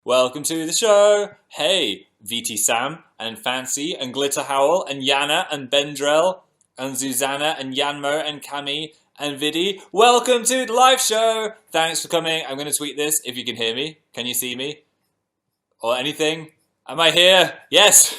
Welcome to the show. Hey, VT Sam and Fancy and Glitter Howl and Yana and Bendrell and Susanna and Yanmo and Cami and Vidi. Welcome to the live show. Thanks for coming. I'm going to tweet this if you can hear me. Can you see me? Or anything? Am I here? Yes!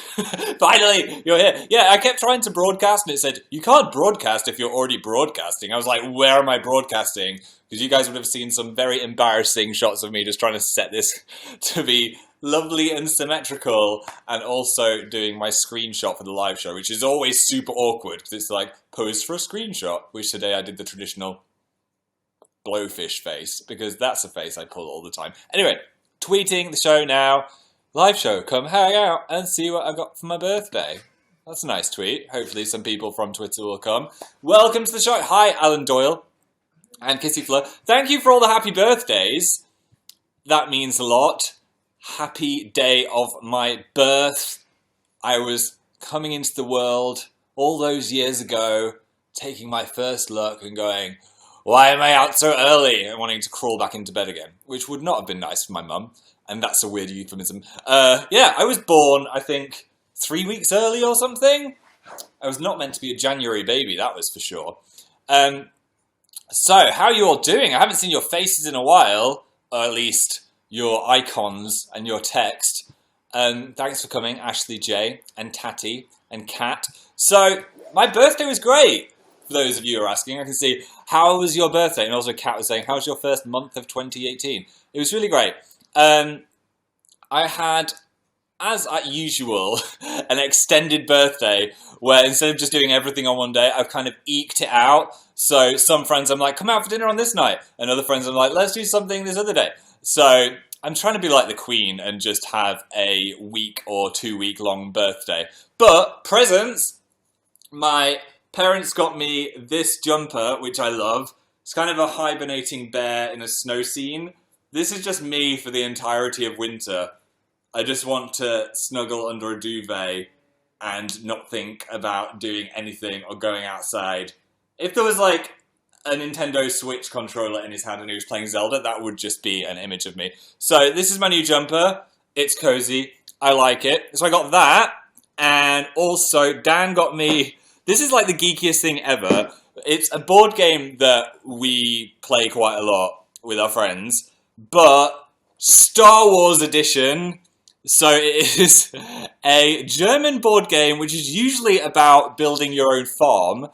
Finally, you're here. Yeah, I kept trying to broadcast and it said, you can't broadcast if you're already broadcasting. I was like, where am I broadcasting? Because you guys would have seen some very embarrassing shots of me just trying to set this to be lovely and symmetrical, and also doing my screenshot for the live show, which is always super awkward because it's like, pose for a screenshot, which today I did the traditional blowfish face, because that's a face I pull all the time. Anyway, tweeting the show now. Live show, come hang out and see what I got for my birthday. That's a nice tweet. Hopefully some people from Twitter will come. Welcome to the show. Hi, Alan Doyle and Kissy Fleur. Thank you for all the happy birthdays. That means a lot. Happy day of my birth. I was coming into the world all those years ago, taking my first look and going, why am I out so early? And wanting to crawl back into bed again, which would not have been nice for my mum. And that's a weird euphemism. Yeah, I was born, I think, 3 weeks early or something. I was not meant to be a January baby, that was for sure. So, how are you all doing? I haven't seen your faces in a while, or at least your icons and your text. Thanks for coming, Ashley J, and Tatty, and Kat. So, my birthday was great, for those of you who are asking. I can see, how was your birthday? And also Kat was saying, how was your first month of 2018? It was really great. I had, as usual, an extended birthday where instead of just doing everything on one day, I've kind of eked it out. So some friends I'm like, come out for dinner on this night. And other friends I'm like, let's do something this other day. So I'm trying to be like the Queen and just have a week or 2 week long birthday. But presents, my parents got me this jumper, which I love. It's kind of a hibernating bear in a snow scene. This is just me for the entirety of winter. I just want to snuggle under a duvet and not think about doing anything or going outside. If there was like a Nintendo Switch controller in his hand and he was playing Zelda, that would just be an image of me. So this is my new jumper. It's cozy. I like it. So I got that. And also Dan got me, this is like the geekiest thing ever. It's a board game that we play quite a lot with our friends. But Star Wars edition, so it is a German board game which is usually about building your own farm,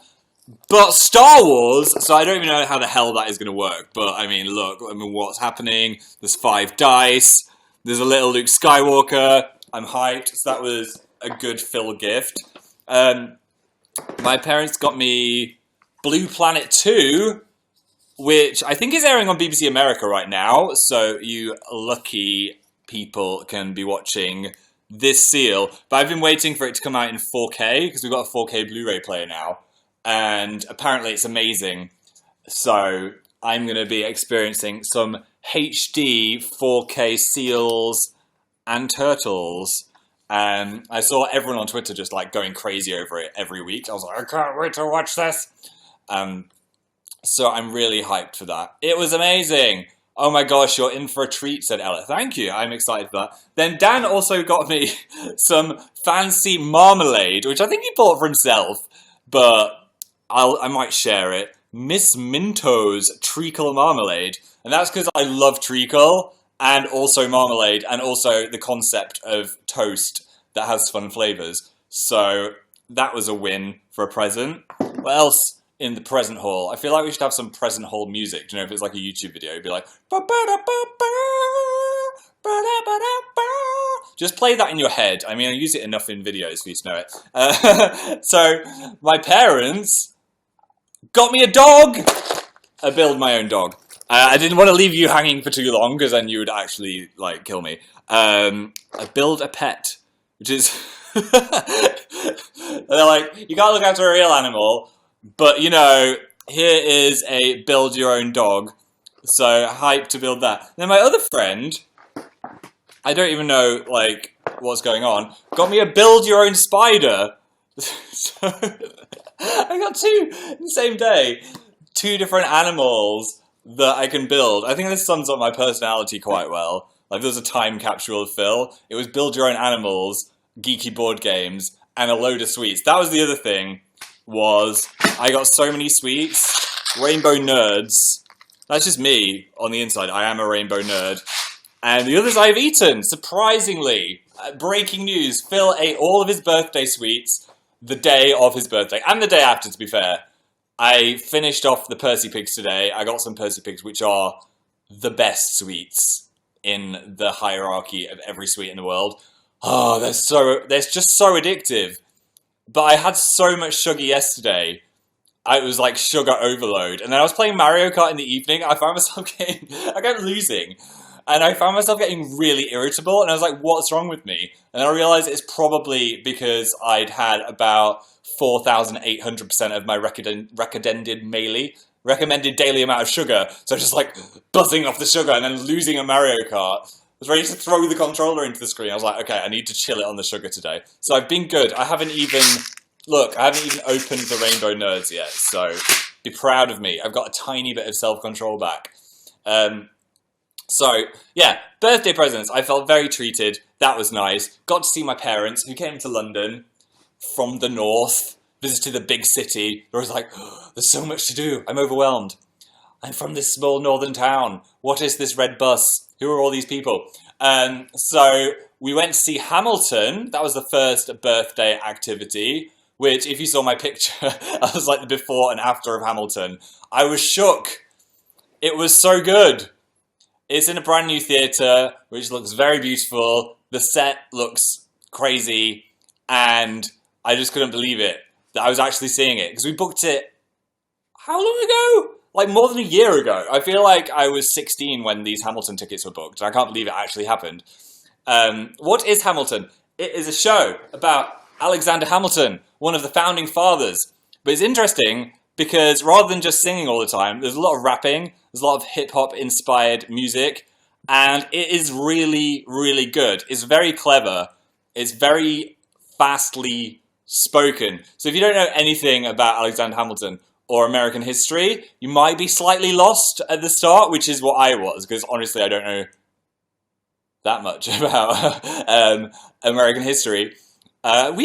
but Star Wars, so I don't even know how the hell that is going to work, but I mean, look, what's happening? There's 5 dice, there's a little Luke Skywalker, I'm hyped, so that was a good Phil gift. My parents got me Blue Planet 2, which I think is airing on BBC America right now, so you lucky people can be watching this seal. But I've been waiting for it to come out in 4K, because we've got a 4K Blu-ray player now, and apparently it's amazing. So I'm going to be experiencing some HD 4K seals and turtles. I saw everyone on Twitter just like going crazy over it every week. I was like, I can't wait to watch this. So I'm really hyped for that. It was amazing. Oh my gosh, you're in for a treat, said Ella. Thank you, I'm excited for that. Then Dan also got me some fancy marmalade, which I think he bought for himself, but I might share it. Miss Minto's treacle marmalade. And that's because I love treacle and also marmalade and also the concept of toast that has fun flavors. So that was a win for a present. What else? In the present hall. I feel like we should have some present hall music. Do you know, if it's like a YouTube video, it'd be like, just play that in your head. I mean, I use it enough in videos for you to know it. So, my parents got me a dog. I build my own dog. I didn't want to leave you hanging for too long, because then you would actually, like, kill me. I build a pet, which is... They're like, you gotta look after a real animal. But, you know, here is a build your own dog. So, hyped to build that. Then my other friend, I don't even know, like, what's going on, got me a build your own spider. So, I got 2 in the same day. 2 different animals that I can build. I think this sums up my personality quite well. Like, there was a time capsule of Phil. It was build your own animals, geeky board games, and a load of sweets. That was the other thing, was I got so many sweets. Rainbow nerds. That's just me on the inside. I am a rainbow nerd. And the others I've eaten, surprisingly. Breaking news, Phil ate all of his birthday sweets the day of his birthday, and the day after, to be fair. I finished off the Percy Pigs today. I got some Percy Pigs, which are the best sweets in the hierarchy of every sweet in the world. Oh, they're just so addictive. But I had so much sugar yesterday. I was like sugar overload. And then I was playing Mario Kart in the evening. I found myself I kept losing. And I found myself getting really irritable. And I was like, what's wrong with me? And I realized it's probably because I'd had about 4,800% of my recommended daily amount of sugar. So just like buzzing off the sugar and then losing a Mario Kart. I was ready to throw the controller into the screen. I was like, okay, I need to chill it on the sugar today. So I've been good. I haven't even opened the Rainbow Nerds yet. So be proud of me. I've got a tiny bit of self-control back. So, yeah, birthday presents. I felt very treated. That was nice. Got to see my parents, who came to London from the north, visited the big city. I was like, oh, there's so much to do. I'm overwhelmed. I'm from this small northern town. What is this red bus? Who are all these people? So we went to see Hamilton. That was the first birthday activity, which, if you saw my picture, I was like the before and after of Hamilton. I was shook. It was so good. It's in a brand new theatre, which looks very beautiful. The set looks crazy, and I just couldn't believe it, that I was actually seeing it. Because we booked it, how long ago? Like more than a year ago. I feel like I was 16 when these Hamilton tickets were booked, and I can't believe it actually happened. What is Hamilton? It is a show about Alexander Hamilton, one of the founding fathers. But it's interesting because rather than just singing all the time, there's a lot of rapping, there's a lot of hip-hop inspired music, and it is really, really good. It's very clever. It's very fastly spoken. So if you don't know anything about Alexander Hamilton or American history, you might be slightly lost at the start, which is what I was, because honestly I don't know that much about American history. We don't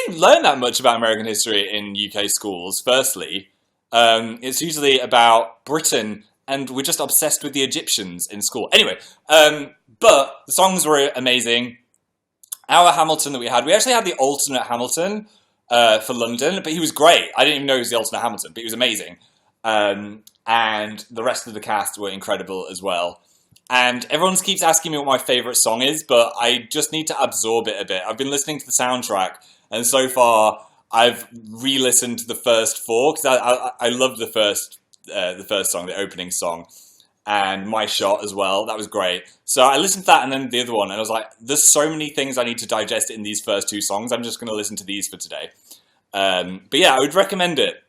really learn that much about American history in UK schools, firstly. It's usually about Britain, and we're just obsessed with the Egyptians in school. Anyway, but the songs were amazing. Our Hamilton that we actually had the alternate Hamilton for London, but he was great. I didn't even know he was the alternate Hamilton, but he was amazing. And the rest of the cast were incredible as well. And everyone keeps asking me what my favourite song is, but I just need to absorb it a bit. I've been listening to the soundtrack, and so far I've re-listened to the first four, because I loved the first song, the opening song, and My Shot as well. That was great. So I listened to that and then the other one, and I was like, there's so many things I need to digest in these first two songs. I'm just going to listen to these for today. But yeah, I would recommend it.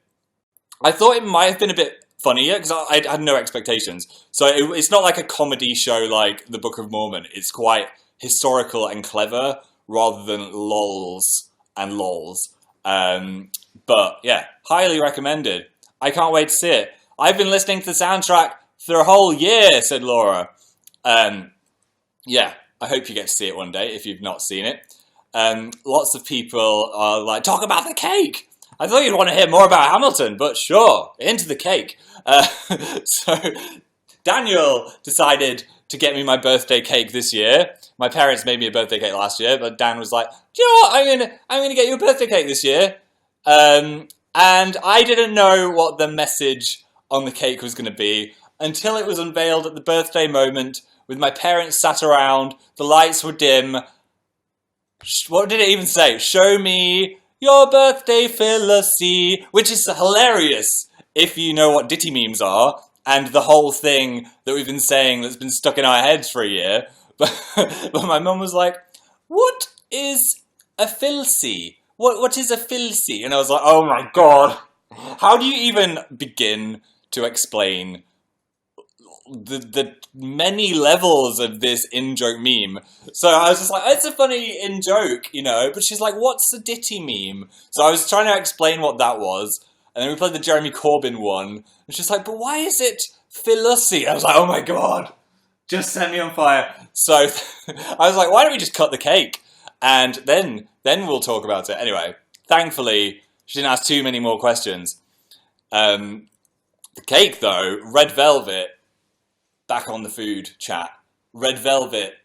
I thought it might have been a bit funnier, because I had no expectations. So it's not like a comedy show like The Book of Mormon. It's quite historical and clever, rather than lols and lols. But yeah, highly recommended. I can't wait to see it. I've been listening to the soundtrack for a whole year, said Laura. Yeah, I hope you get to see it one day if you've not seen it. Lots of people are like, talk about the cake. I thought you'd want to hear more about Hamilton, but sure, into the cake. So Daniel decided to get me my birthday cake this year. My parents made me a birthday cake last year, but Dan was like, do you know what? I'm gonna get you a birthday cake this year. And I didn't know what the message on the cake was going to be until it was unveiled at the birthday moment, with my parents sat around, the lights were dim. What did it even say? Show me your birthday Phyllis, which is hilarious if you know what ditty memes are, and the whole thing that we've been saying that's been stuck in our heads for a year. But my mum was like, what is a Philsey? What is a Philsey? And I was like, oh my god, how do you even begin to explain the many levels of this in-joke meme? So I was just like, it's a funny in-joke, you know, but she's like, what's a ditty meme? So I was trying to explain what that was, and then we played the Jeremy Corbyn one, and she's like, but why is it Philosophy? I was like, oh my god, Just set me on fire. So I was like, why don't we just cut the cake? And then we'll talk about it. Anyway, thankfully, she didn't ask too many more questions. The cake, though, red velvet, back on the food chat. Red velvet,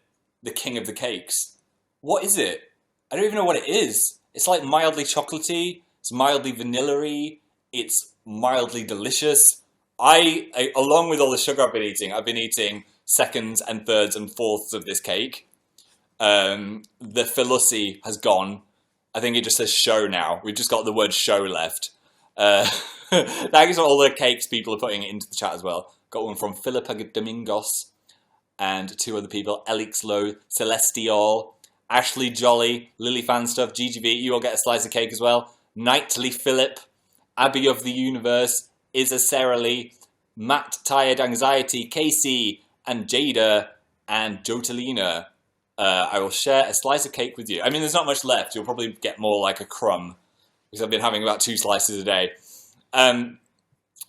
the king of the cakes. What is it? I don't even know what it is. It's like mildly chocolatey. It's mildly vanilla-y. It's mildly delicious. I, along with all the sugar I've been eating seconds and thirds and fourths of this cake. The Filussi has gone. I think it just says show now. We've just got the word show left. Thanks for all the cakes people are putting into the chat as well. Got one from Philippa Domingos and 2 other people. Elixlo, Celestial, Ashley Jolly, Lily Fanstuff, GGV. You all get a slice of cake as well. Knightly Philip, Abby of the Universe, Isa Sarah Lee, Matt Tired Anxiety, Casey, and Jada, and Jotalina. I will share a slice of cake with you. I mean, there's not much left. You'll probably get more like a crumb, because I've been having about 2 slices a day.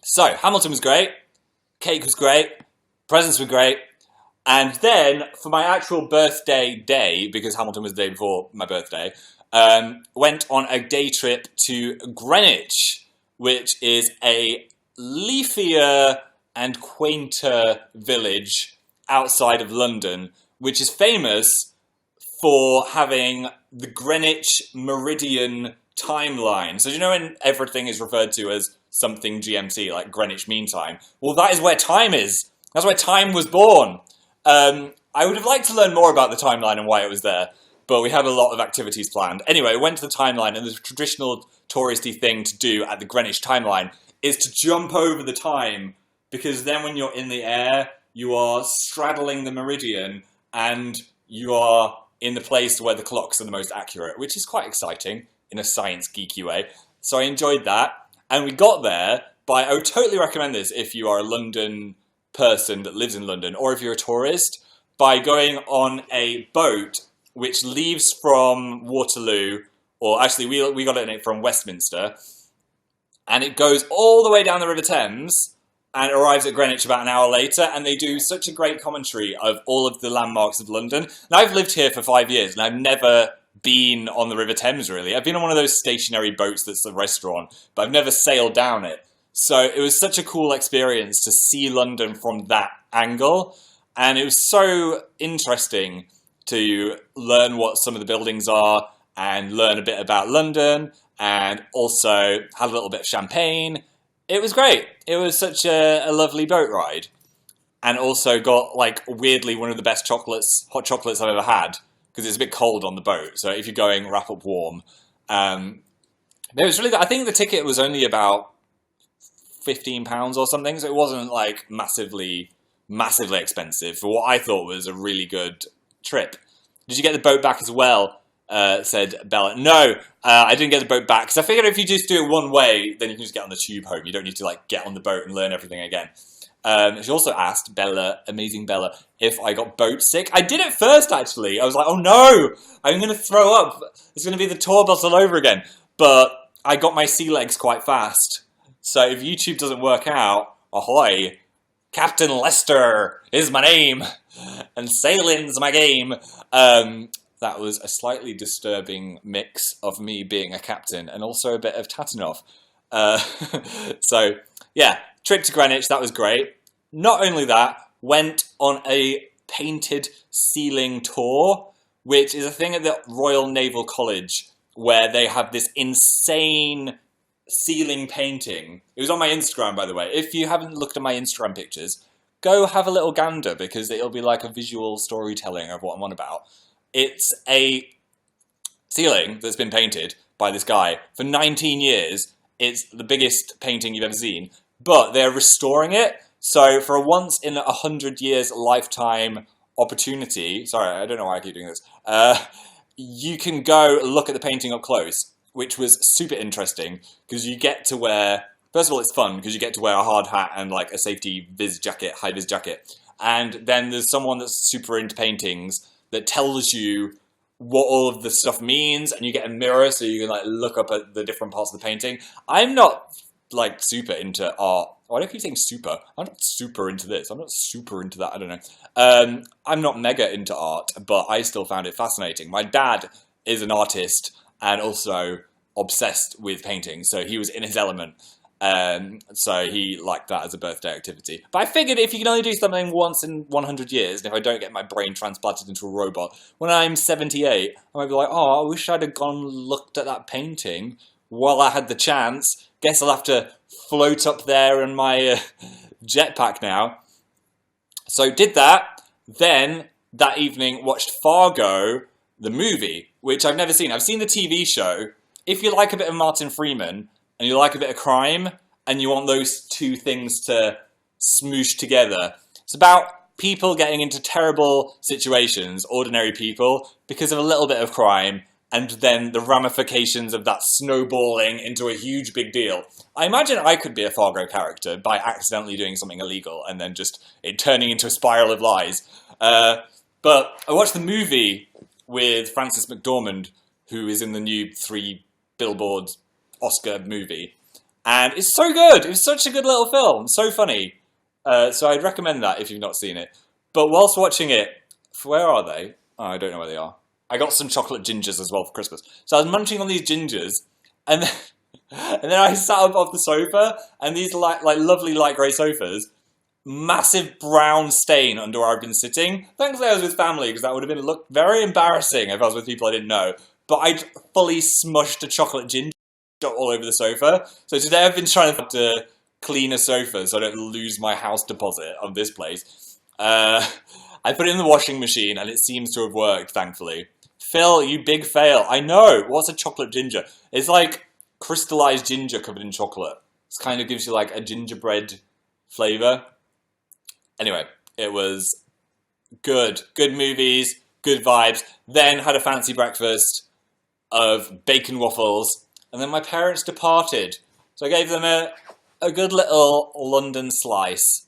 So, Hamilton was great. Cake was great. Presents were great. And then, for my actual birthday day, because Hamilton was the day before my birthday, went on a day trip to Greenwich, which is a leafier and quainter village outside of London, which is famous for having the Greenwich Meridian timeline. So do you know when everything is referred to as something GMT, like Greenwich Mean Time? Well, that is where time is. That's where time was born. I would have liked to learn more about the timeline and why it was there, but we had a lot of activities planned. Anyway, I went to the timeline, and the traditional touristy thing to do at the Greenwich timeline is to jump over the time, because then when you're in the air, you are straddling the meridian, and you are in the place where the clocks are the most accurate, which is quite exciting in a science geeky way. So I enjoyed that, and we got there by, I would totally recommend this if you are a London person that lives in London, or if you're a tourist, by going on a boat which leaves from Waterloo, or actually we got it from Westminster, and it goes all the way down the River Thames and arrives at Greenwich about an hour later, and they do such a great commentary of all of the landmarks of London. Now, I've lived here for 5 years, and I've never been on the River Thames, really. I've been on one of those stationary boats that's a restaurant, but I've never sailed down it. So it was such a cool experience to see London from that angle, and it was so interesting to learn what some of the buildings are and learn a bit about London, and also have a little bit of champagne. It was great. It was such a lovely boat ride. And also got, like, weirdly one of the best hot chocolates I've ever had, because it's a bit cold on the boat. So if you're going, wrap up warm. It was really good. I think the ticket was only about £15 or something, so it wasn't, like, massively expensive for what I thought was a really good trip. Did you get the boat back as well? Said Bella. No, I didn't get the boat back, because I figured if you just do it one way, then you can just get on the tube home. You don't need to, like, get on the boat and learn everything again. She also asked, Bella, amazing Bella, if I got boat sick. I did at first, actually. I was like, oh no, I'm going to throw up. It's going to be the tour bus all over again. But I got my sea legs quite fast. So if YouTube doesn't work out, ahoy, Captain Lester is my name, and sailing's my game. That was a slightly disturbing mix of me being a captain and also a bit of Tatanov. So, yeah, trip to Greenwich, that was great. Not only that, went on a painted ceiling tour, which is a thing at the Royal Naval College, where they have this insane ceiling painting. It was on my Instagram, by the way. If you haven't looked at my Instagram pictures, go have a little gander, because it'll be like a visual storytelling of what I'm on about. It's a ceiling that's been painted by this guy for 19 years. It's the biggest painting you've ever seen, but they're restoring it. So for a once in 100 years lifetime opportunity, sorry, I don't know why I keep doing this, you can go look at the painting up close, which was super interesting, because you get to wear, first of all, it's fun because you get to wear a hard hat and like a safety high vis jacket. And then there's someone that's super into paintings that tells you what all of the stuff means, and you get a mirror so you can like look up at the different parts of the painting. I'm not like super into art. Why do I keep saying super? I'm not super into this. I'm not super into that. I don't know. I'm not mega into art, but I still found it fascinating. My dad is an artist and also obsessed with painting, so he was in his element. So he liked that as a birthday activity. But I figured if you can only do something once in 100 years, and if I don't get my brain transplanted into a robot, when I'm 78, I might be like, oh, I wish I'd have gone and looked at that painting while I had the chance. Guess I'll have to float up there in my jetpack now. So did that. Then that evening watched Fargo, the movie, which I've never seen. I've seen the TV show. If you like a bit of Martin Freeman and you like a bit of crime and you want those two things to smoosh together, it's about people getting into terrible situations, ordinary people, because of a little bit of crime, and then the ramifications of that snowballing into a huge big deal. I imagine I could be a Fargo character by accidentally doing something illegal and then just it turning into a spiral of lies. But I watched the movie with Frances McDormand, who is in the new 3 Billboards Oscar movie. And it's so good. It was such a good little film. So funny. So I'd recommend that if you've not seen it. But whilst watching it, where are they? Oh, I don't know where they are. I got some chocolate gingers as well for Christmas. So I was munching on these gingers, and then I sat up off the sofa, and these like lovely light grey sofas, massive brown stain under where I've been sitting. Thankfully I was with family, because that would have looked very embarrassing if I was with people I didn't know. But I'd fully smushed a chocolate ginger all over the sofa. So today I've been trying to clean a sofa so I don't lose my house deposit on this place. I put it in the washing machine, and it seems to have worked, thankfully. Phil, you big fail. I know. What's a chocolate ginger? It's like crystallized ginger covered in chocolate. It kind of gives you like a gingerbread flavour. Anyway, it was good. Good movies, good vibes. Then had a fancy breakfast of bacon waffles. And then my parents departed. So I gave them a good little London slice.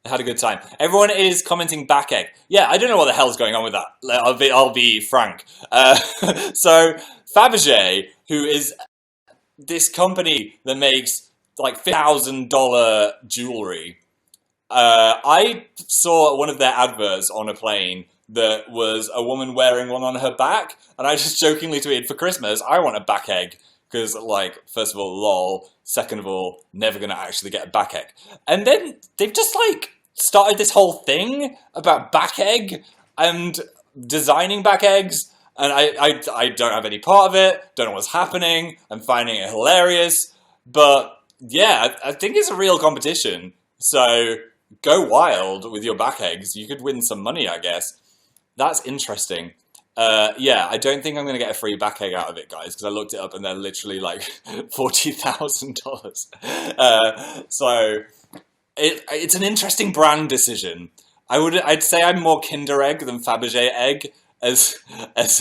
I had a good time. Everyone is commenting back egg. Yeah, I don't know what the hell's going on with that. I'll be frank. So Fabergé, who is this company that makes like $1,000 jewelry. I saw one of their adverts on a plane that was a woman wearing one on her back, and I just jokingly tweeted, for Christmas, I want a back egg. Because, like, first of all, lol. Second of all, never going to actually get a back egg. And then they've just, like, started this whole thing about back egg and designing back eggs. And I don't have any part of it. Don't know what's happening. I'm finding it hilarious. But, yeah, I think it's a real competition. So go wild with your back eggs. You could win some money, I guess. That's interesting. Yeah, I don't think I'm going to get a free back egg out of it, guys, because I looked it up and they're literally like $40,000. So it's an interesting brand decision. I'd say I'm more Kinder Egg than Fabergé egg as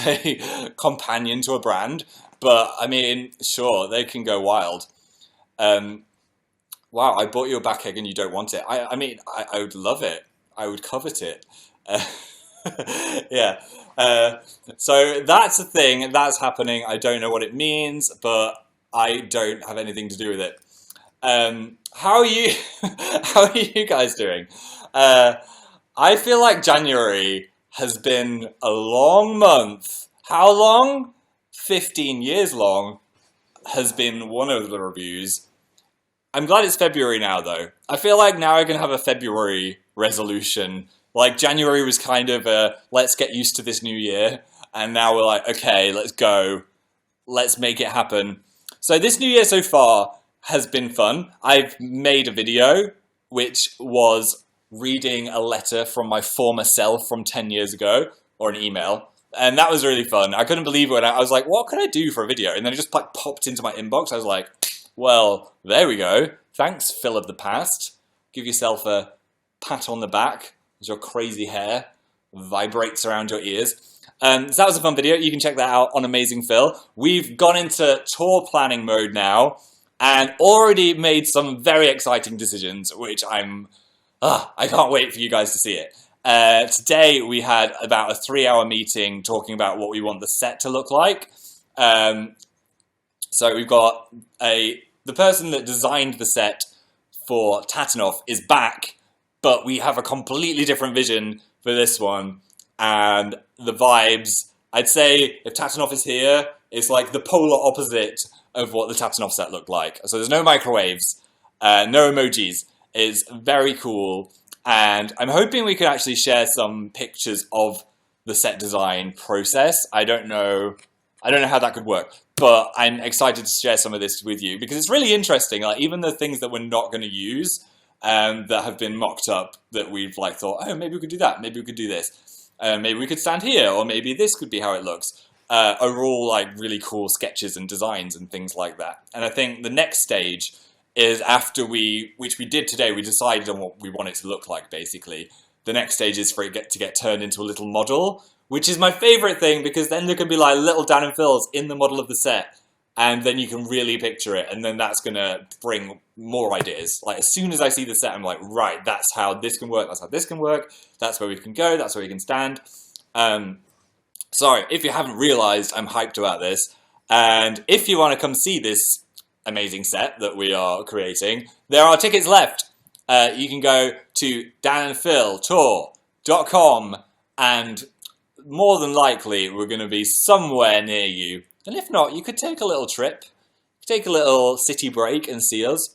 a companion to a brand, but I mean, sure, they can go wild. Wow, I bought you a back egg and you don't want it. I mean, I would love it. I would covet it. Yeah. So that's a thing that's happening. I don't know what it means, but I don't have anything to do with it. How are you? How are you guys doing? I feel like January has been a long month. How long? 15 years long has been one of the reviews. I'm glad it's February now, though. I feel like now I can have a February resolution. Like, January was kind of a, let's get used to this new year. And now we're like, okay, let's go. Let's make it happen. So this new year so far has been fun. I've made a video, which was reading a letter from my former self from 10 years ago, or an email. And that was really fun. I couldn't believe it when I was like, what could I do for a video? And then it just like popped into my inbox. I was like, well, there we go. Thanks, Phil of the past. Give yourself a pat on the back as your crazy hair vibrates around your ears. So that was a fun video. You can check that out on Amazing Phil. We've gone into tour planning mode now and already made some very exciting decisions, which I can't wait for you guys to see it. Today we had about a 3-hour meeting talking about what we want the set to look like. So we've got a the person that designed the set for Tatanov is back, but we have a completely different vision for this one. And the vibes, I'd say if Tatanov is here, it's like the polar opposite of what the Tatanov set looked like. So there's no microwaves, no emojis. It's very cool. And I'm hoping we could actually share some pictures of the set design process. I don't know how that could work, but I'm excited to share some of this with you because it's really interesting. Like even the things that we're not going to use, that have been mocked up, that we've like thought, oh, maybe we could do that, maybe we could do this, maybe we could stand here, or maybe this could be how it looks. Are all like really cool sketches and designs and things like that. And I think the next stage is after which we did today, we decided on what we want it to look like. Basically, the next stage is for it to get turned into a little model, which is my favorite thing because then there can be like little Dan and Phils in the model of the set. And then you can really picture it, and then that's going to bring more ideas. Like, as soon as I see the set, I'm like, right, that's how this can work, that's how this can work, that's where we can go, that's where we can stand. So, if you haven't realised, I'm hyped about this. And if you want to come see this amazing set that we are creating, there are tickets left. You can go to danandphiltour.com, and more than likely, we're going to be somewhere near you. And if not, you could take a little trip, take a little city break and see us.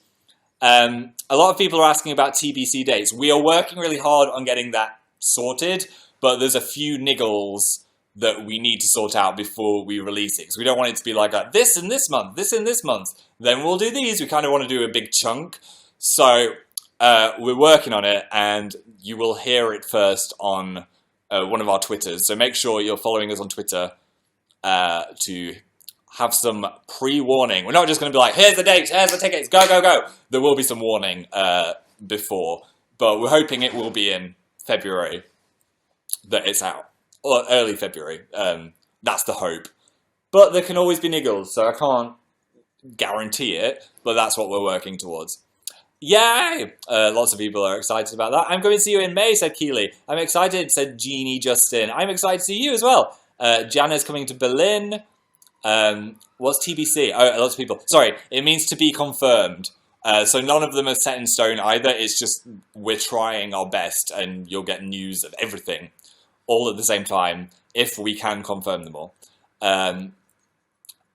A lot of people are asking about TPC Days. We are working really hard on getting that sorted, but there's a few niggles that we need to sort out before we release it. Because we don't want it to be like this in this month, this in this month. Then we'll do these. We kind of want to do a big chunk. So we're working on it, and you will hear it first on one of our Twitters. So make sure you're following us on Twitter to have some pre-warning. We're not just going to be like, here's the dates, here's the tickets, go, go, go. There will be some warning before, but we're hoping it will be in February that it's out, or early February. That's the hope. But there can always be niggles, so I can't guarantee it, but that's what we're working towards. Yay! Lots of people are excited about that. I'm going to see you in May, said Keeley. I'm excited, said Jeannie Justin. I'm excited to see you as well. Jana's coming to Berlin. What's TBC? Oh, lots of people. Sorry, it means to be confirmed. So none of them are set in stone either. It's just we're trying our best, and you'll get news of everything all at the same time if we can confirm them all.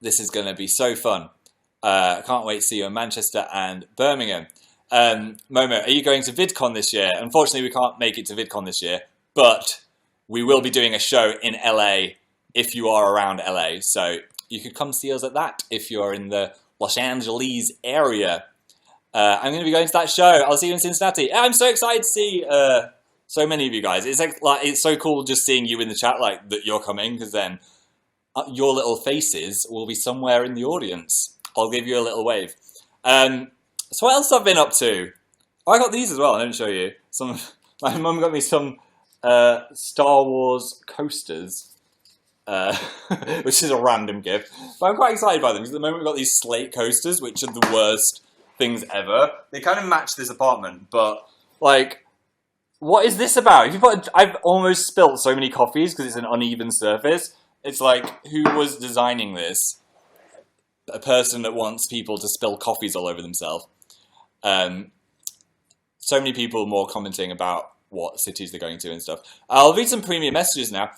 This is going to be so fun. I can't wait to see you in Manchester and Birmingham. Momo, are you going to VidCon this year? Unfortunately, we can't make it to VidCon this year, but we will be doing a show in LA if you are around LA. So you could come see us at that if you're in the Los Angeles area. I'm going to be going to that show. I'll see you in Cincinnati. I'm so excited to see so many of you guys. It's like it's so cool just seeing you in the chat, like that you're coming, because then your little faces will be somewhere in the audience. I'll give you a little wave. So what else I've been up to? Oh, I got these as well. I didn't show you. My mum got me some Star Wars coasters, which is a random gift. But I'm quite excited by them because at the moment we've got these slate coasters, which are the worst things ever. They kind of match this apartment, but like, what is this about? If you put, I've almost spilt so many coffees because it's an uneven surface. It's like, who was designing this? A person that wants people to spill coffees all over themselves. So many people more commenting about what cities they're going to and stuff. I'll read some premium messages now.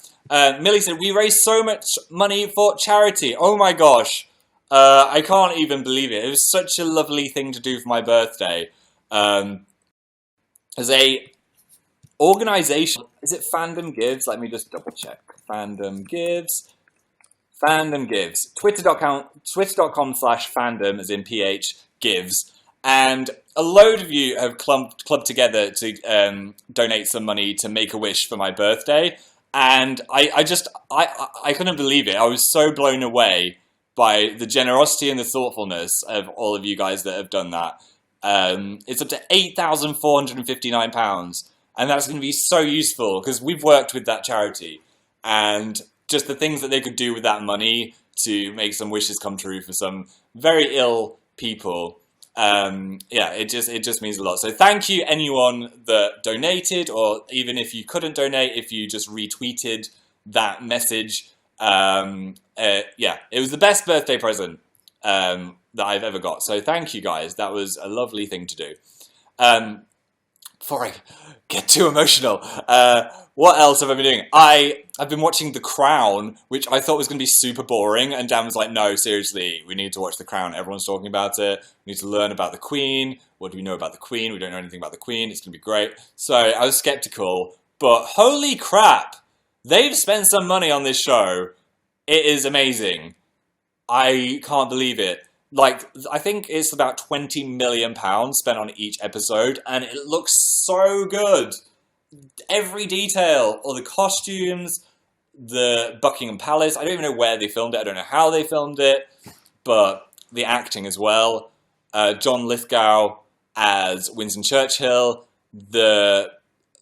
Millie said, we raised so much money for charity. Oh my gosh. I can't even believe it. It was such a lovely thing to do for my birthday. As a organization, is it Fandom Gives? Let me just double check. Fandom Gives. Fandom Gives. Twitter.com/fandom, as in PH, gives. And a load of you have clubbed together to donate some money to make a wish for my birthday. And I couldn't believe it. I was so blown away by the generosity and the thoughtfulness of all of you guys that have done that. It's up to £8,459. And that's going to be so useful because we've worked with that charity. And just the things that they could do with that money to make some wishes come true for some very ill people. Yeah, it just means a lot. So thank you anyone that donated, or even if you couldn't donate, if you just retweeted that message. Yeah, it was the best birthday present that I've ever got. So thank you guys. That was a lovely thing to do. Before I get too emotional, what else have I been doing? I've been watching The Crown, which I thought was going to be super boring, and Dan was like, no, seriously, we need to watch The Crown. Everyone's talking about it. We need to learn about the Queen. What do we know about the Queen? We don't know anything about the Queen. It's going to be great. So I was skeptical, but holy crap, they've spent some money on this show. It is amazing. I can't believe it. Like, I think it's about £20 million spent on each episode, and it looks so good. Every detail, all the costumes, the Buckingham Palace. I don't even know where they filmed it. I don't know how they filmed it, but the acting as well. John Lithgow as Winston Churchill.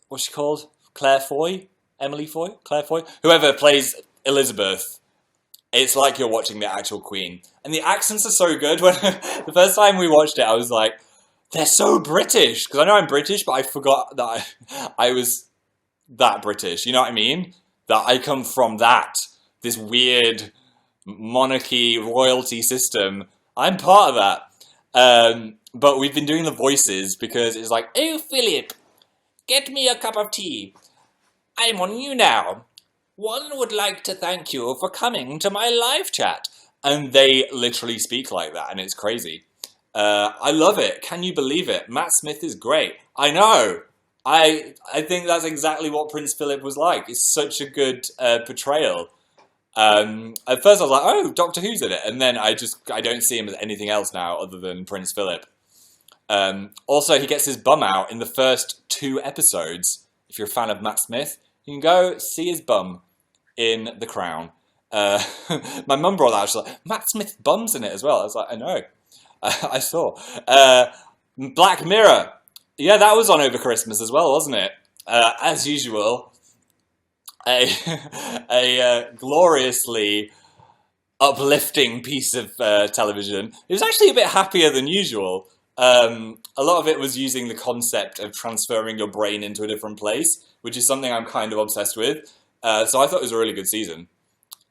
What's she called? Claire Foy? Emily Foy? Claire Foy? Whoever plays Elizabeth. It's like you're watching the actual Queen. And the accents are so good. When the first time we watched it, I was like, they're so British. Because I know I'm British, but I forgot that I was that British. You know what I mean? That I come from this weird monarchy, royalty system. I'm part of that. But we've been doing the voices because it's like, oh, Philip, get me a cup of tea. I'm on YouNow. One would like to thank you for coming to my live chat. And they literally speak like that, and it's crazy. I love it. Can you believe it? Matt Smith is great. I know. I think that's exactly what Prince Philip was like. It's such a good portrayal. At first I was like, oh, Doctor Who's in it. And then I don't see him as anything else now other than Prince Philip. Also, he gets his bum out in the first 2 episodes. If you're a fan of Matt Smith, you can go see his bum in The Crown. My mum brought that out. She's like, Matt Smith's bum's in it as well. I was like, I know. I saw. Black Mirror. Yeah, that was on over Christmas as well, wasn't it? As usual, a gloriously uplifting piece of television. It was actually a bit happier than usual. A lot of it was using the concept of transferring your brain into a different place, which is something I'm kind of obsessed with. So I thought it was a really good season.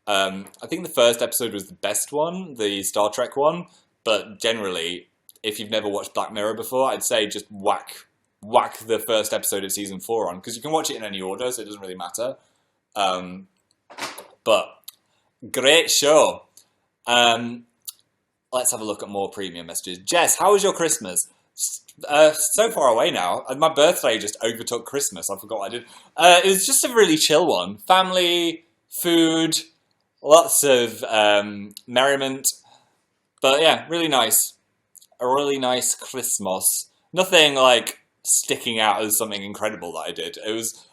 I think the first episode was the best one, the Star Trek one, but generally, if you've never watched Black Mirror before, I'd say just whack the first episode of season 4 on, because you can watch it in any order, so it doesn't really matter. But great show. Let's have a look at more premium messages. Jess, how was your Christmas? So far away now. My birthday just overtook Christmas. I forgot what I did. It was just a really chill one. Family, food, lots of merriment. But yeah, really nice. A really nice Christmas. Nothing like sticking out as something incredible that I did.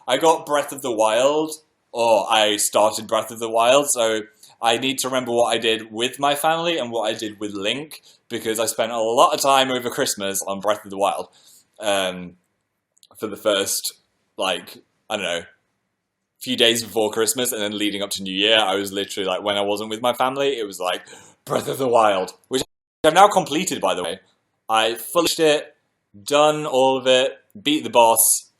I got Breath of the Wild, or I started Breath of the Wild, so I need to remember what I did with my family and what I did with Link, because I spent a lot of time over Christmas on Breath of the Wild. For the first, I don't know, few days before Christmas, and then leading up to New Year, I was literally like, when I wasn't with my family, it was like, Breath of the Wild, which I've now completed, by the way. I finished it, done all of it, beat the boss,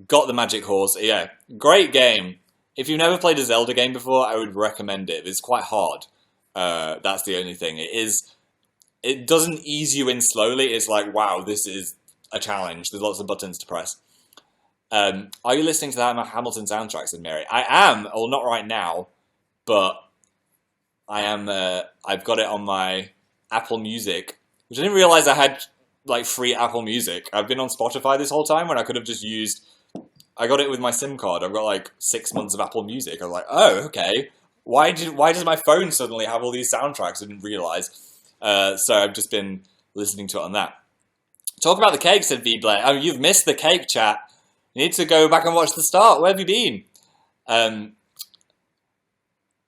got the magic horse. Yeah, great game. If you've never played a Zelda game before, I would recommend it. It's quite hard. That's the only thing. It doesn't ease you in slowly. It's like, wow, this is a challenge. There's lots of buttons to press. Are you listening to that Hamilton soundtrack, said Mary? I am. Well, not right now, but I am. I've got it on my Apple Music, which I didn't realize I had free Apple Music. I've been on Spotify this whole time when I could have just used. I got it with my SIM card. I've got 6 months of Apple Music. I was like, oh, okay. Why does my phone suddenly have all these soundtracks? I didn't realize. So I've just been listening to it on that. Talk about the cake, said V Blair. Oh, you've missed the cake, chat. You need to go back and watch the start. Where have you been?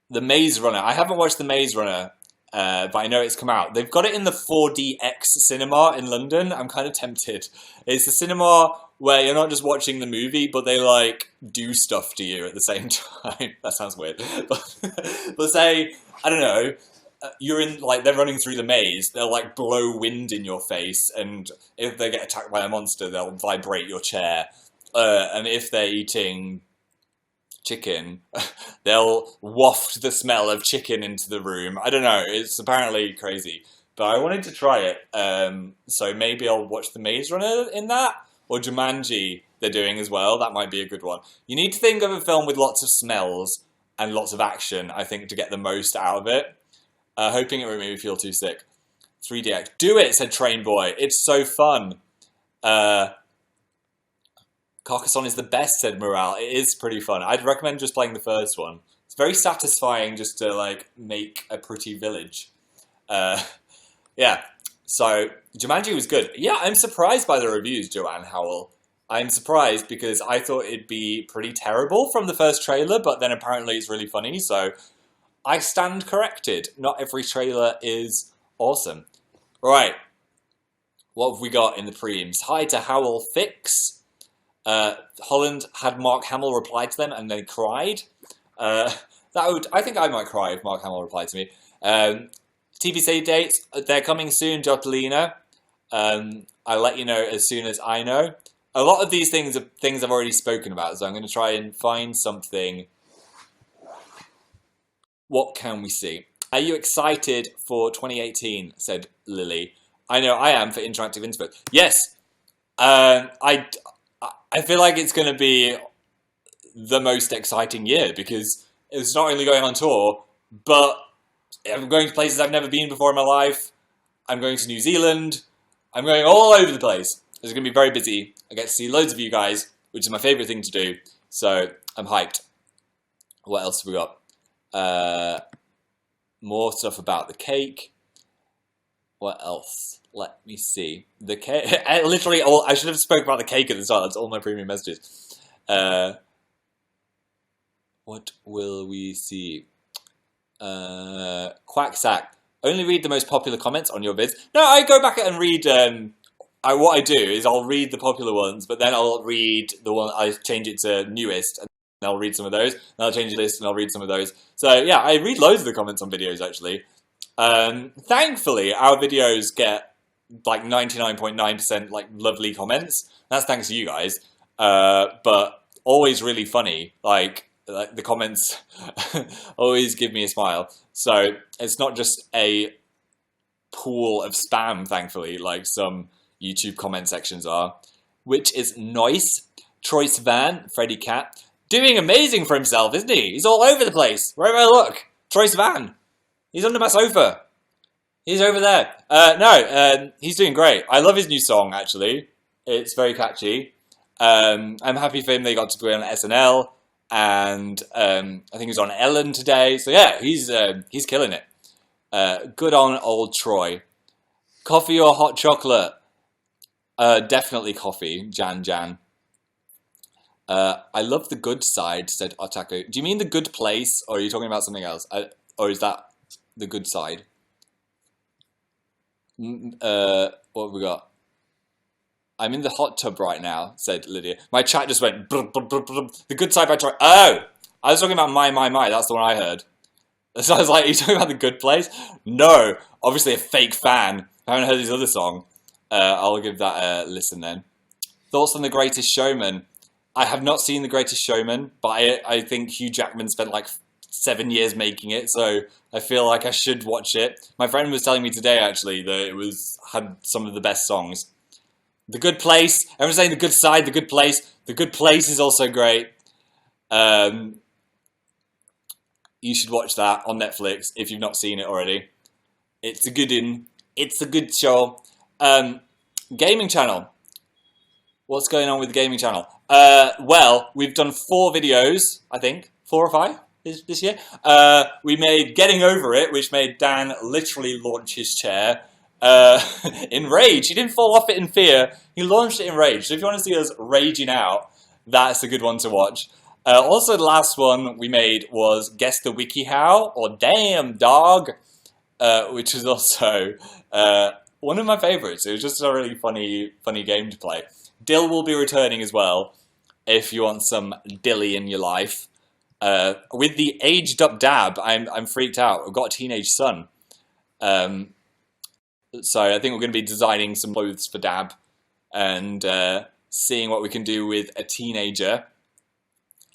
The Maze Runner. I haven't watched The Maze Runner, but I know it's come out. They've got it in the 4DX cinema in London. I'm kind of tempted. It's a cinema where you're not just watching the movie, but they do stuff to you at the same time. That sounds weird. But say, I don't know, you're in, they're running through the maze, they'll blow wind in your face, and if they get attacked by a monster, they'll vibrate your chair. And if they're eating chicken, they'll waft the smell of chicken into the room. I don't know, it's apparently crazy. but I wanted to try it. So maybe I'll watch The Maze Runner in that, or Jumanji they're doing as well. That might be a good one. You need to think of a film with lots of smells and lots of action, I think, to get the most out of it. Hoping it won't make me feel too sick. 3DX. Do it, said Train Boy. It's so fun. Carcassonne is the best, said Morale. It is pretty fun. I'd recommend just playing the first one. It's very satisfying just to, like, make a pretty village. Yeah. So, Jumanji was good. Yeah, I'm surprised by the reviews, Joanne Howell. I'm surprised because I thought it'd be pretty terrible from the first trailer, but then apparently it's really funny, so I stand corrected. Not every trailer is awesome. Right. What have we got in the preams? Hi to Howell Fix. Holland had Mark Hamill reply to them and they cried. I think I might cry if Mark Hamill replied to me. TPC dates, they're coming soon, Jotalina. I'll let you know as soon as I know. A lot of these things are things I've already spoken about, so I'm going to try and find something. What can we see? Are you excited for 2018? Said Lily. I know I am for interactive input. Yes. I feel like it's going to be the most exciting year because it's not only going on tour, but I'm going to places I've never been before in my life. I'm going to New Zealand. I'm going all over the place. It's going to be very busy. I get to see loads of you guys, which is my favourite thing to do. So I'm hyped. What else have we got? More stuff about the cake. What else? Let me see. The cake. Literally, I should have spoken about the cake at the start. That's all my premium messages. What will we see? Quacksack. Only read the most popular comments on your vids. No, I go back and read. What I do is I'll read the popular ones, but then I'll read the one. I change it to newest, and I'll read some of those. And I'll change the list, and I'll read some of those. So yeah, I read loads of the comments on videos actually. Thankfully, our videos get like 99.9% like lovely comments. That's thanks to you guys. But always really funny. Like the comments always give me a smile. So it's not just a pool of spam, thankfully, like some YouTube comment sections are, which is nice. Troyce Van, Freddy Cat, doing amazing for himself, isn't he? He's all over the place. Wherever I look, Troyce Van. He's under my sofa. He's over there. He's doing great. I love his new song, actually. It's very catchy. I'm happy for him. They got to go on SNL, and I think he's on Ellen today. So yeah, he's killing it. Good on old Troy. Coffee or hot chocolate? Definitely coffee, Jan. I love the good side, said Otaku. Do you mean the good place, or are you talking about something else? Or is that the good side? What have we got? I'm in the hot tub right now, said Lydia. My chat just went, brr, brr, brr, brr. The good side by Troy. Oh! I was talking about My. That's the one I heard. So I was like, are you talking about the good place? No. Obviously a fake fan. I haven't heard his other song. I'll give that a listen then. Thoughts on The Greatest Showman? I have not seen The Greatest Showman, but I think Hugh Jackman spent like 7 years making it, so I feel like I should watch it. My friend was telling me today, actually, that it had some of the best songs. The Good Place. Everyone's saying The Good Side, The Good Place. The Good Place is also great. You should watch that on Netflix if you've not seen it already. It's a good show. Gaming channel. What's going on with the gaming channel? Well, we've done 4 videos, I think. 4 or 5 this year. We made Getting Over It, which made Dan literally launch his chair. In rage. He didn't fall off it in fear. He launched it in rage. So if you want to see us raging out, that's a good one to watch. Also, the last one we made was Guess the WikiHow, or Damn Dog, which is also one of my favourites. It was just a really funny game to play. Dill will be returning as well, if you want some Dilly in your life. With the aged up dab, I'm freaked out. I've got a teenage son. So I think we're going to be designing some clothes for Dab and seeing what we can do with a teenager.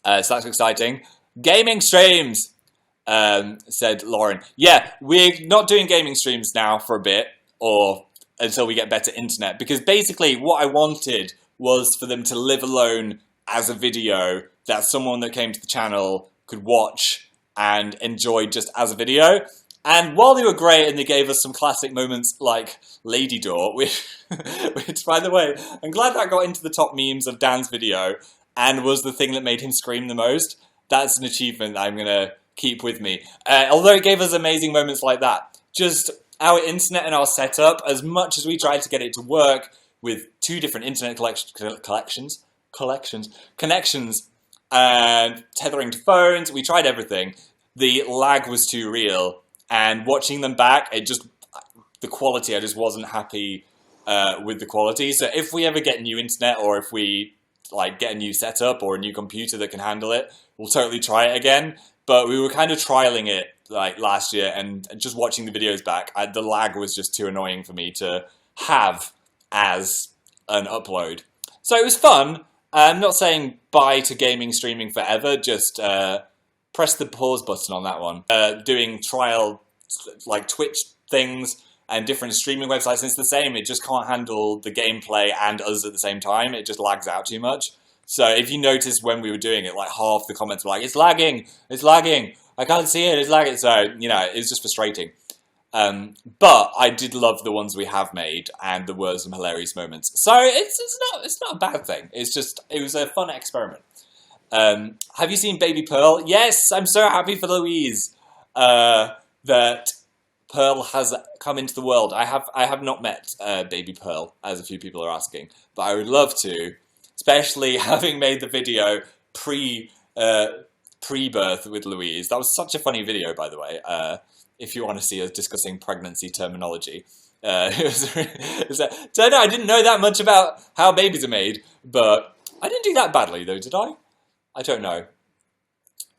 So that's exciting. Gaming streams, said Lauren. Yeah, we're not doing gaming streams now for a bit. or until we get better internet. Because basically what I wanted was for them to live alone as a video that someone that came to the channel could watch and enjoy just as a video. And while they were great and they gave us some classic moments like Lady Door, which by the way, I'm glad that got into the top memes of Dan's video and was the thing that made him scream the most. That's an achievement that I'm going to keep with me. Although it gave us amazing moments like that. Just our internet and our setup, as much as we tried to get it to work with 2 different internet connections, and tethering to phones, we tried everything. The lag was too real, and watching them back, the quality, I just wasn't happy with the quality. So if we ever get new internet, or if we like get a new setup or a new computer that can handle it, we'll totally try it again. But we were kind of trialing it like last year, and just watching the videos back, the lag was just too annoying for me to have as an upload. So it was fun. I'm not saying bye to gaming streaming forever, just press the pause button on that one. Doing trial like Twitch things and different streaming websites, it's the same. It just can't handle the gameplay and us at the same time. It just lags out too much. So if you notice when we were doing it, like half the comments were like, it's lagging, I can't see it, it's lagging. So, you know, it's just frustrating. But I did love the ones we have made, and there were some hilarious moments. So it's not a bad thing. It was a fun experiment. Have you seen Baby Pearl? Yes, I'm so happy for Louise that Pearl has come into the world. I have not met Baby Pearl, as a few people are asking, but I would love to. Especially having made the video pre-birth with Louise. That was such a funny video, by the way, if you want to see us discussing pregnancy terminology. I didn't know that much about how babies are made, but I didn't do that badly, though, did I? I don't know.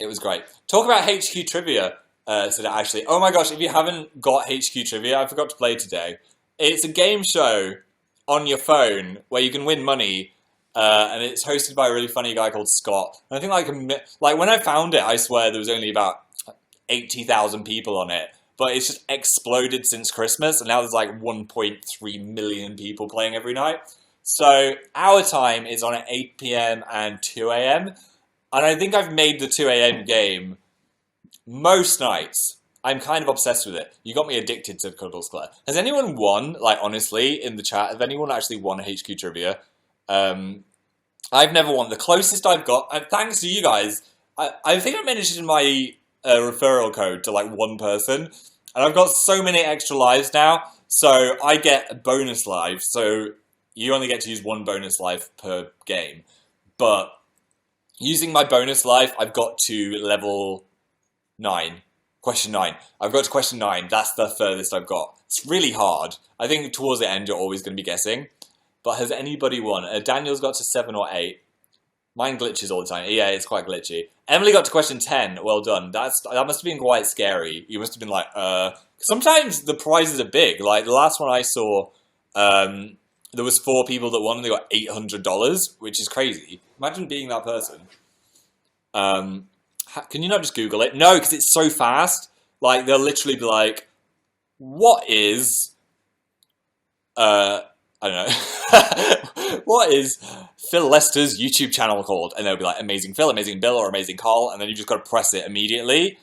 It was great. Talk about HQ Trivia, said Ashley. Oh my gosh, if you haven't got HQ Trivia, I forgot to play today. It's a game show on your phone where you can win money. And it's hosted by a really funny guy called Scott. And I think like when I found it, I swear there was only about 80,000 people on it. But it's just exploded since Christmas, and now there's like 1.3 million people playing every night. So our time is on at 8 p.m. and 2 a.m. And I think I've made the 2 a.m. game most nights. I'm kind of obsessed with it. You got me addicted to Cuddles Claire. Has anyone won, like honestly, in the chat, have anyone actually won HQ Trivia? I've never won. The closest I've got, thanks to you guys, I think I mentioned my referral code to like 1 person, and I've got so many extra lives now, so I get a bonus life, so you only get to use 1 bonus life per game, but using my bonus life, I've got to level 9, question 9. I've got to question 9, that's the furthest I've got. It's really hard. I think towards the end you're always going to be guessing. But has anybody won? Daniel's got to 7 or 8. Mine glitches all the time. Yeah, it's quite glitchy. Emily got to question 10. Well done. That must have been quite scary. You must have been like, Sometimes the prizes are big. Like, the last one I saw, there was 4 people that won, and they got $800, which is crazy. Imagine being that person. Can you not just Google it? No, because it's so fast. Like, they'll literally be like, what is... I don't know. What is Phil Lester's YouTube channel called? And they'll be like, Amazing Phil, Amazing Bill, or Amazing Carl. And then you just got to press it immediately,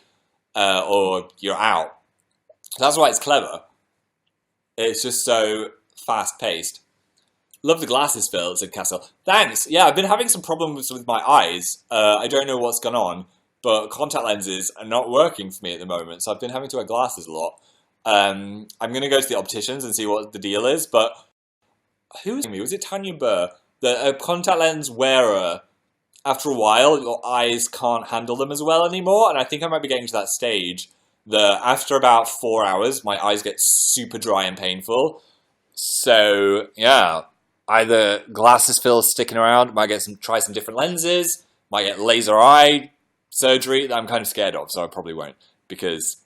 or you're out. That's why it's clever. It's just so fast-paced. Love the glasses, Phil, said Castle. Thanks. Yeah, I've been having some problems with my eyes. I don't know what's gone on, but contact lenses are not working for me at the moment. So I've been having to wear glasses a lot. I'm going to go to the opticians and see what the deal is, but... Who was me? Was it Tanya Burr? The contact lens wearer, after a while, your eyes can't handle them as well anymore. And I think I might be getting to that stage that after about 4 hours, my eyes get super dry and painful. So, yeah, either glasses fill sticking around, might try some different lenses, might get laser eye surgery that I'm kind of scared of, so I probably won't. Because,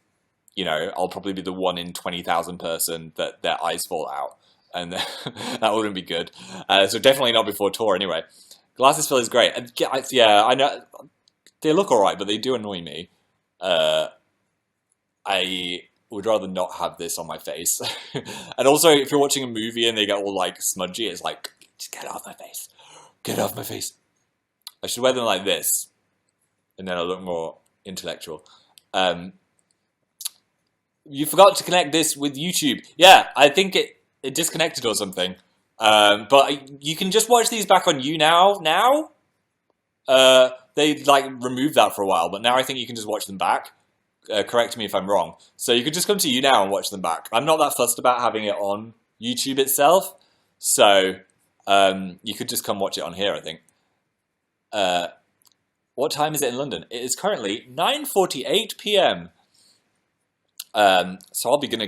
you know, I'll probably be the 1 in 20,000 person that their eyes fall out. And that wouldn't be good. So definitely not before tour anyway. Glasses Fill is great. And yeah, I know they look alright, but they do annoy me. I would rather not have this on my face. And also, if you're watching a movie and they get all like smudgy, it's like, just get it off my face. Get it off my face. I should wear them like this, and then I'll look more intellectual. You forgot to connect this with YouTube. Yeah, I think it disconnected or something. But you can just watch these back on YouNow now. They like removed that for a while, but now I think you can just watch them back. Correct me if I'm wrong. So you could just come to YouNow and watch them back. I'm not that fussed about having it on YouTube itself, so you could just come watch it on here, I think. What time is it in London? It is currently 9:48 p.m. So I'll be going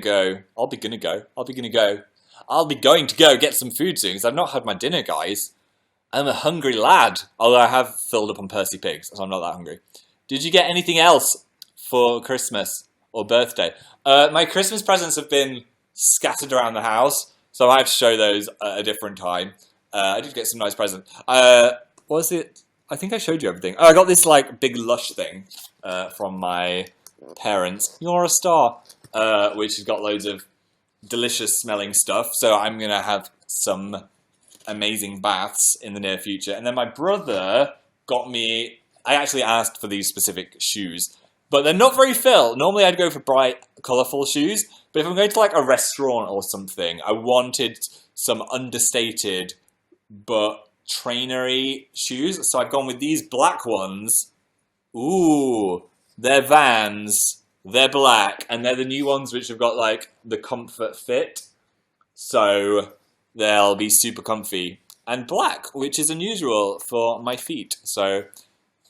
to go get some food soon, because I've not had my dinner, guys. I'm a hungry lad, although I have filled up on Percy Pigs, so I'm not that hungry. Did you get anything else for Christmas or birthday? My Christmas presents have been scattered around the house, so I have to show those at a different time. I did get some nice presents. What was it? I think I showed you everything. Oh, I got this like big Lush thing from my parents. You're a star. Which has got loads of delicious smelling stuff. So I'm going to have some amazing baths in the near future. And then my brother got me, I actually asked for these specific shoes, but they're not very fill. Normally I'd go for bright, colourful shoes, but if I'm going to like a restaurant or something, I wanted some understated but trainery shoes. So I've gone with these black ones. Ooh, they're Vans. They're black, and they're the new ones which have got like the comfort fit. So they'll be super comfy. And black, which is unusual for my feet. So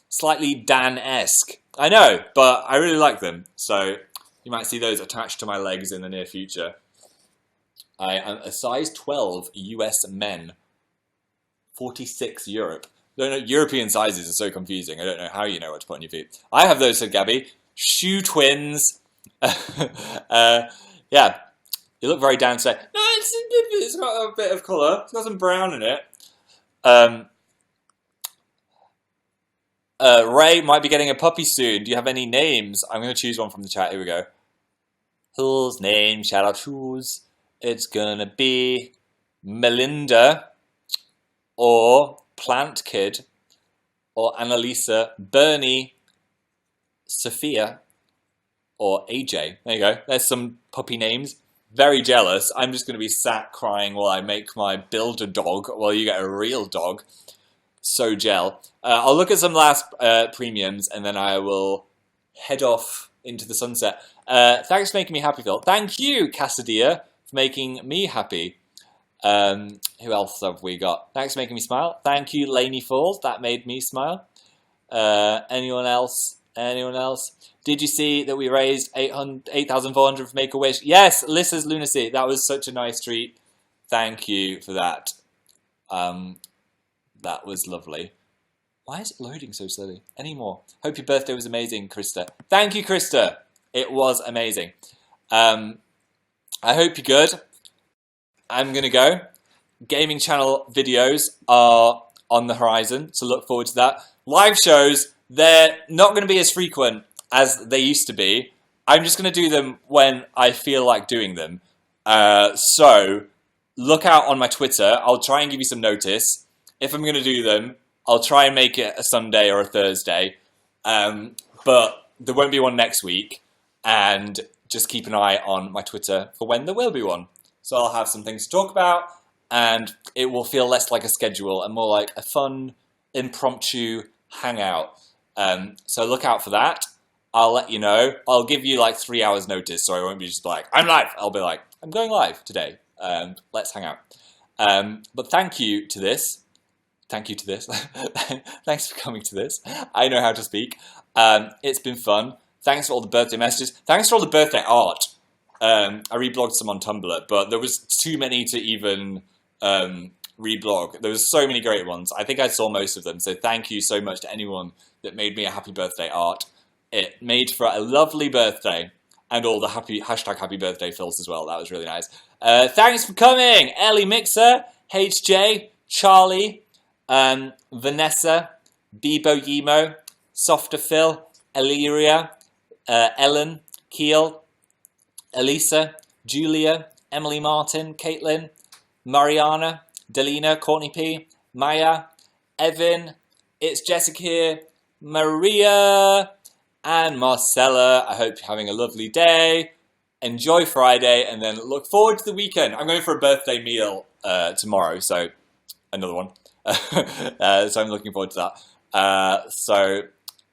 slightly Dan-esque. I know, but I really like them. So you might see those attached to my legs in the near future. I am a size 12 US men. 46 Europe. No, European sizes are so confusing. I don't know how you know what to put on your feet. I have those, said Gabby. Shoe twins. Yeah, you look very down today. No, it's got a bit of colour. It's got some brown in it. Ray might be getting a puppy soon. Do you have any names? I'm going to choose one from the chat. Here we go. Whose name shall I choose? It's going to be Melinda, or Plant Kid, or Annalisa, Bernie, Sophia, or AJ. There you go. There's some puppy names. Very jealous. I'm just going to be sat crying while I make my build-a-dog while you get a real dog. So gel. I'll look at some last premiums, and then I will head off into the sunset. Thanks for making me happy, Phil. Thank you, Cassadia, for making me happy. Who else have we got? Thanks for making me smile. Thank you, Laney Falls. That made me smile. Anyone else? Anyone else? Did you see that we raised 8,400 for Make-A-Wish? Yes, Lissa's Lunacy. That was such a nice treat. Thank you for that. That was lovely. Why is it loading so slowly? Any more? Hope your birthday was amazing, Krista. Thank you, Krista. It was amazing. I hope you're good. I'm going to go. Gaming channel videos are on the horizon, so look forward to that. Live shows, they're not going to be as frequent as they used to be. I'm just going to do them when I feel like doing them. So look out on my Twitter. I'll try and give you some notice. If I'm going to do them, I'll try and make it a Sunday or a Thursday. But there won't be one next week. And just keep an eye on my Twitter for when there will be one. So I'll have some things to talk about, and it will feel less like a schedule and more like a fun, impromptu hangout. So look out for that. I'll let you know. I'll give you like 3 hours notice, so I won't be just like, I'm live. I'll be like, I'm going live today. Let's hang out. But thank you to this. Thank you to this. Thanks for coming to this. I know how to speak. It's been fun. Thanks for all the birthday messages. Thanks for all the birthday art. I reblogged some on Tumblr, but there was too many to even reblog. There was so many great ones. I think I saw most of them, so thank you so much to anyone that made me a happy birthday art. It made for a lovely birthday, and all the happy birthday fills as well. That was really nice. Thanks for coming, Ellie Mixer, HJ, Charlie, Vanessa, Bebo Yemo, Softer Phil, Illyria, Ellen, Keel, Elisa, Julia, Emily Martin, Caitlin, Mariana, Delina, Courtney P, Maya, Evan, it's Jessica here, Maria, and Marcella. I hope you're having a lovely day. Enjoy Friday, and then look forward to the weekend. I'm going for a birthday meal tomorrow, so another one. So I'm looking forward to that. So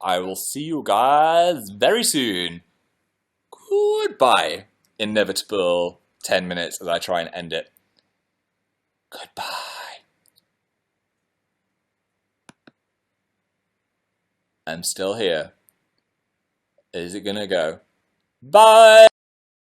I will see you guys very soon. Goodbye. Inevitable 10 minutes as I try and end it. Goodbye. I'm still here. Is it gonna go? Bye!